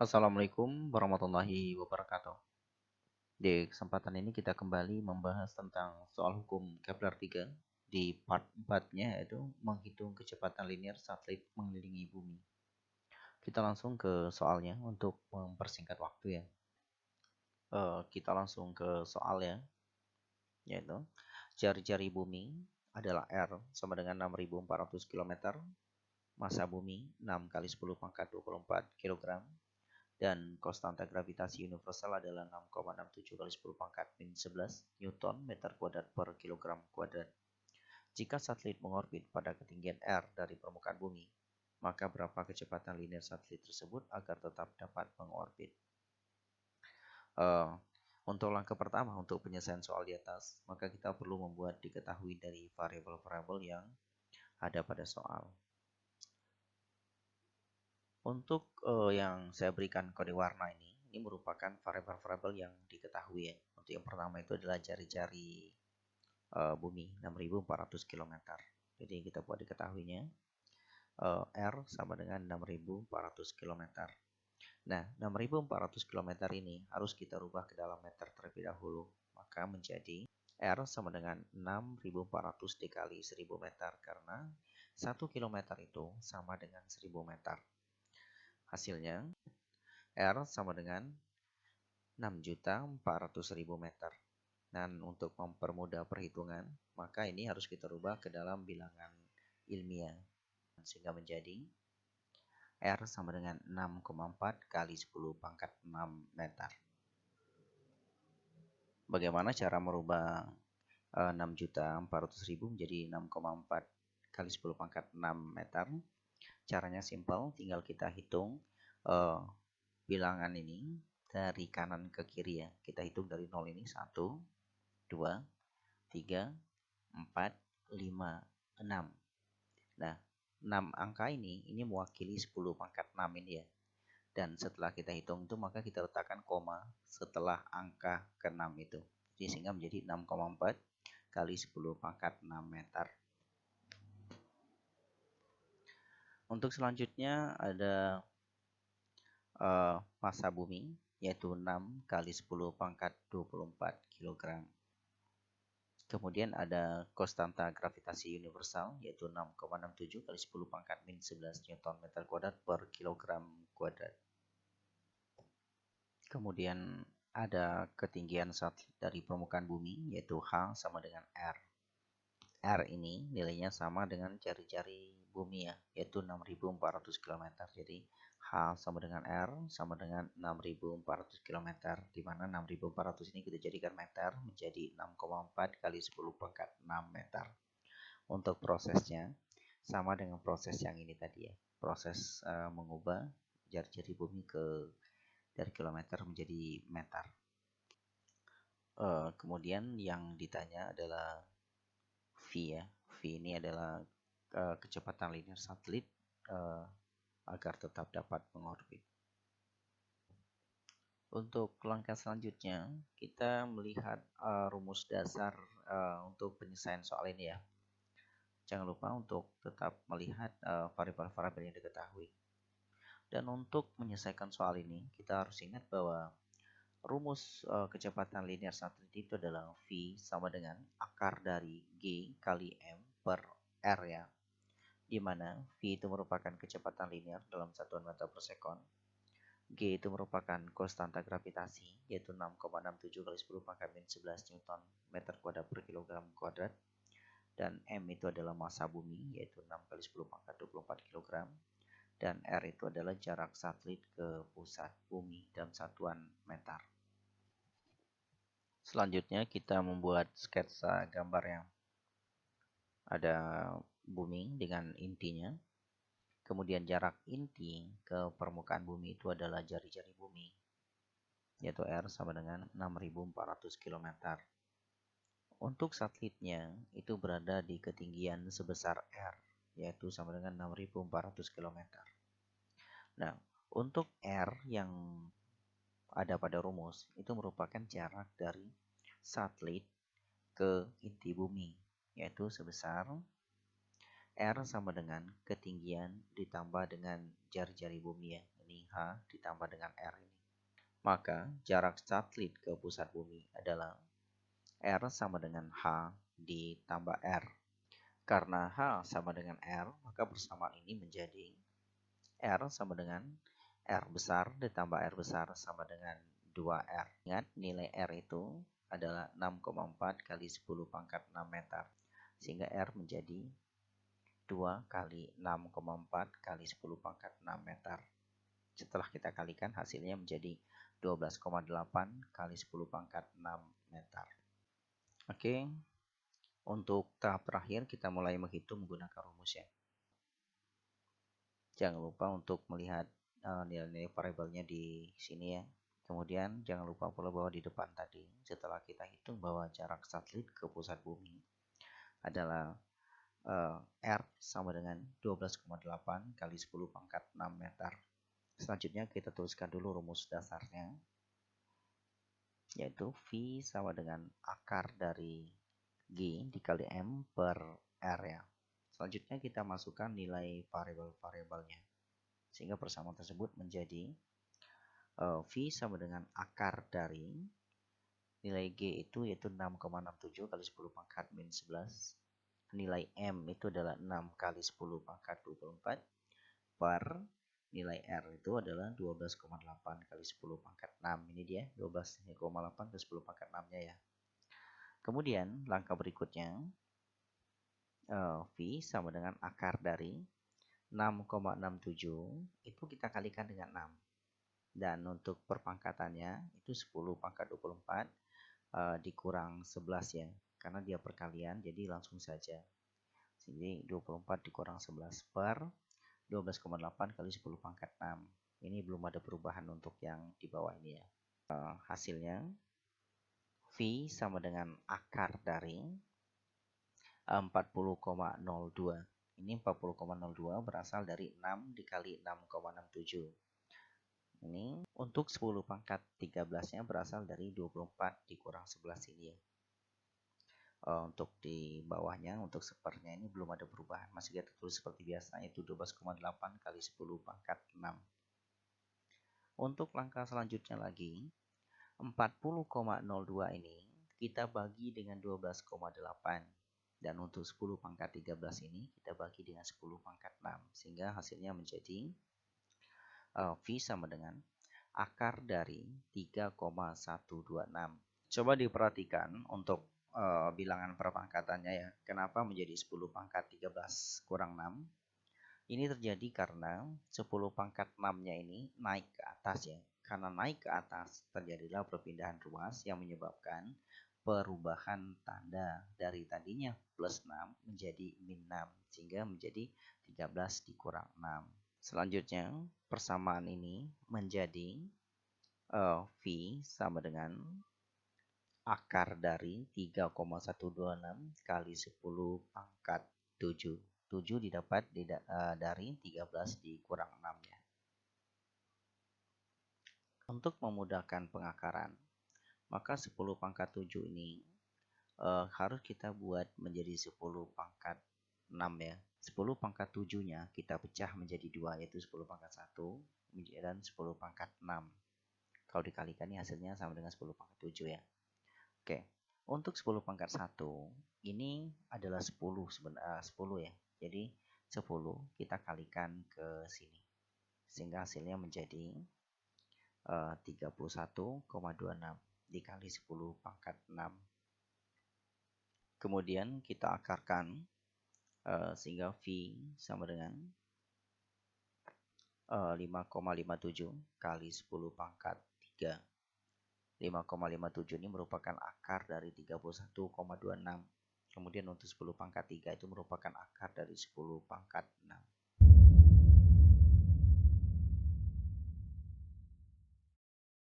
Assalamualaikum warahmatullahi wabarakatuh. Di kesempatan ini kita kembali membahas tentang soal hukum Kepler 3 di part 4-nya, yaitu menghitung kecepatan linear satelit mengelilingi bumi. Kita langsung ke soalnya untuk mempersingkat waktu ya. Kita langsung ke soal ya, yaitu jari-jari bumi adalah R sama dengan 6.400 km, massa bumi 6 kali 10 pangkat 24 kg, dan konstanta gravitasi universal adalah 6,67 kali 10 pangkat min 11 Newton meter kuadrat per kilogram kuadrat. Jika satelit mengorbit pada ketinggian R dari permukaan bumi, maka berapa kecepatan linear satelit tersebut agar tetap dapat mengorbit? Untuk langkah pertama, untuk penyelesaian soal di atas, maka kita perlu membuat diketahui dari variabel-variabel yang ada pada soal. Untuk yang saya berikan kode warna ini merupakan variabel-variabel yang diketahui ya. Untuk yang pertama itu adalah jari-jari bumi 6.400 km. Jadi kita buat diketahuinya R sama dengan 6.400 km. Nah, 6.400 km ini harus kita rubah ke dalam meter terlebih dahulu. Maka menjadi R sama dengan 6.400 dikali 1.000 meter, karena 1 km itu sama dengan 1.000 meter. Hasilnya R sama dengan 6.400.000 meter. Dan untuk mempermudah perhitungan, maka ini harus kita rubah ke dalam bilangan ilmiah, sehingga menjadi R sama dengan 6,4 kali 10 pangkat 6 meter. Bagaimana cara merubah 6.400.000 menjadi 6,4 kali 10 pangkat 6 meter? Caranya simpel, tinggal kita hitung bilangan ini dari kanan ke kiri ya. Kita hitung dari 0 ini 1, 2, 3, 4, 5, 6. Nah, 6 angka ini mewakili 10 pangkat 6 ini ya. Dan setelah kita hitung itu, maka kita letakkan koma setelah angka ke-6 itu. Jadi sehingga menjadi 6,4 kali 10 pangkat 6 meter. Untuk selanjutnya ada massa bumi, yaitu 6 kali 10 pangkat 24 kg. Kemudian ada konstanta gravitasi universal, yaitu 6,67 kali 10 pangkat min 11 Newton meter kuadrat per kilogram kuadrat. Kemudian ada ketinggian satelit dari permukaan bumi, yaitu H sama dengan R. R ini nilainya sama dengan jari-jari bumi ya, yaitu 6.400 km. Jadi H sama dengan R sama dengan 6.400 km, di mana 6.400 ini kita jadikan meter menjadi 6,4 kali 10 pangkat 6 meter. Untuk prosesnya sama dengan proses yang ini tadi ya, proses mengubah jari-jari bumi dari kilometer menjadi meter. Kemudian yang ditanya adalah V ya. V ini adalah kecepatan linear satelit agar tetap dapat mengorbit. Untuk langkah selanjutnya, kita melihat rumus dasar untuk penyelesaian soal ini ya. Jangan lupa untuk tetap melihat variabel-variabel yang diketahui. Dan untuk menyelesaikan soal ini, kita harus ingat bahwa rumus kecepatan linear satelit itu adalah V sama dengan akar dari G kali M per R ya, di mana V itu merupakan kecepatan linear dalam satuan meter per sekon, G itu merupakan konstanta gravitasi, yaitu 6,67 kali 10 pangkat min 11 Newton meter kuadrat per kilogram kuadrat, dan M itu adalah massa bumi, yaitu 6 kali 10 pangkat 24 kg, dan R itu adalah jarak satelit ke pusat bumi dalam satuan meter. Selanjutnya kita membuat sketsa gambar yang ada bumi dengan intinya. Kemudian jarak inti ke permukaan bumi itu adalah jari-jari bumi, yaitu R sama dengan 6.400 km. Untuk satelitnya itu berada di ketinggian sebesar R, yaitu sama dengan 6.400 km. Nah, untuk R yang ada pada rumus itu merupakan jarak dari satelit ke inti bumi, yaitu sebesar R sama dengan ketinggian ditambah dengan jari-jari bumi ya. ini H ditambah dengan R ini. Maka jarak satelit ke pusat bumi adalah R sama dengan H ditambah R. Karena H sama dengan R, maka persamaan ini menjadi R sama dengan R besar ditambah R besar sama dengan 2R. Ingat, nilai R itu adalah 6,4 kali 10 pangkat 6 meter. Sehingga R menjadi 2 kali 6,4 kali 10 pangkat 6 meter. Setelah kita kalikan, hasilnya menjadi 12,8 kali 10 pangkat 6 meter. Oke, untuk tahap terakhir kita mulai menghitung menggunakan rumus ya. Jangan lupa untuk melihat nilai-nilai variabelnya di sini ya. Kemudian jangan lupa pula bahwa di depan tadi setelah kita hitung bahwa jarak satelit ke pusat bumi adalah R sama dengan 12,8 kali 10 pangkat 6 meter. Selanjutnya kita tuliskan dulu rumus dasarnya, yaitu V sama dengan akar dari G dikali M per R ya. Selanjutnya kita masukkan nilai variabel-variabelnya. Sehingga persamaan tersebut menjadi V sama dengan akar dari nilai G itu yaitu 6,67 kali 10 pangkat min 11. Nilai M itu adalah 6 kali 10 pangkat 24 per nilai R itu adalah 12,8 kali 10 pangkat 6. Ini dia 12,8 kali 10 pangkat 6-nya ya. Kemudian langkah berikutnya V sama dengan akar dari 6,67 itu kita kalikan dengan 6. Dan untuk perpangkatannya itu 10 pangkat 24 dikurang 11 ya. Karena dia perkalian jadi langsung saja. Jadi 24 dikurang 11 per 12,8 kali 10 pangkat 6. Ini belum ada perubahan untuk yang di bawah ini ya. Hasilnya V sama dengan akar dari 40,02. Ini 40,02 berasal dari 6 dikali 6,67. Ini untuk 10 pangkat 13-nya berasal dari 24 dikurang 11 ini ya. Untuk di bawahnya, untuk sepernya ini belum ada perubahan. Masih kita tulis seperti biasa, yaitu 12,8 kali 10 pangkat 6. Untuk langkah selanjutnya lagi, 40,02 ini kita bagi dengan 12,8. Dan untuk 10 pangkat 13 ini kita bagi dengan 10 pangkat 6. Sehingga hasilnya menjadi V sama dengan akar dari 3,126. Coba diperhatikan untuk bilangan perpangkatannya ya. Kenapa menjadi 10 pangkat 13 kurang 6? Ini terjadi karena 10 pangkat 6-nya ini naik ke atas ya. Karena naik ke atas terjadilah perpindahan ruas yang menyebabkan perubahan tanda dari tadinya plus 6 menjadi min 6. Sehingga menjadi 13 dikurang 6. Selanjutnya persamaan ini menjadi V sama dengan akar dari 3,126 kali 10 pangkat 7. 7 didapat dari 13 dikurang 6-nya. Untuk memudahkan pengakaran, maka 10 pangkat 7 ini harus kita buat menjadi 10 pangkat 6 ya. 10 pangkat 7-nya kita pecah menjadi 2, yaitu 10 pangkat 1 dan 10 pangkat 6. Kalau dikalikan ini hasilnya sama dengan 10 pangkat 7 ya. Oke, untuk 10 pangkat 1 ini adalah 10 sebenarnya 10 ya. Jadi 10 kita kalikan ke sini. Sehingga hasilnya menjadi 31,26 dikali 10 pangkat 6. Kemudian kita akarkan sehingga V sama dengan 5,57 kali 10 pangkat 3. 5,57 ini merupakan akar dari 31,26. Kemudian untuk 10 pangkat 3 itu merupakan akar dari 10 pangkat 6.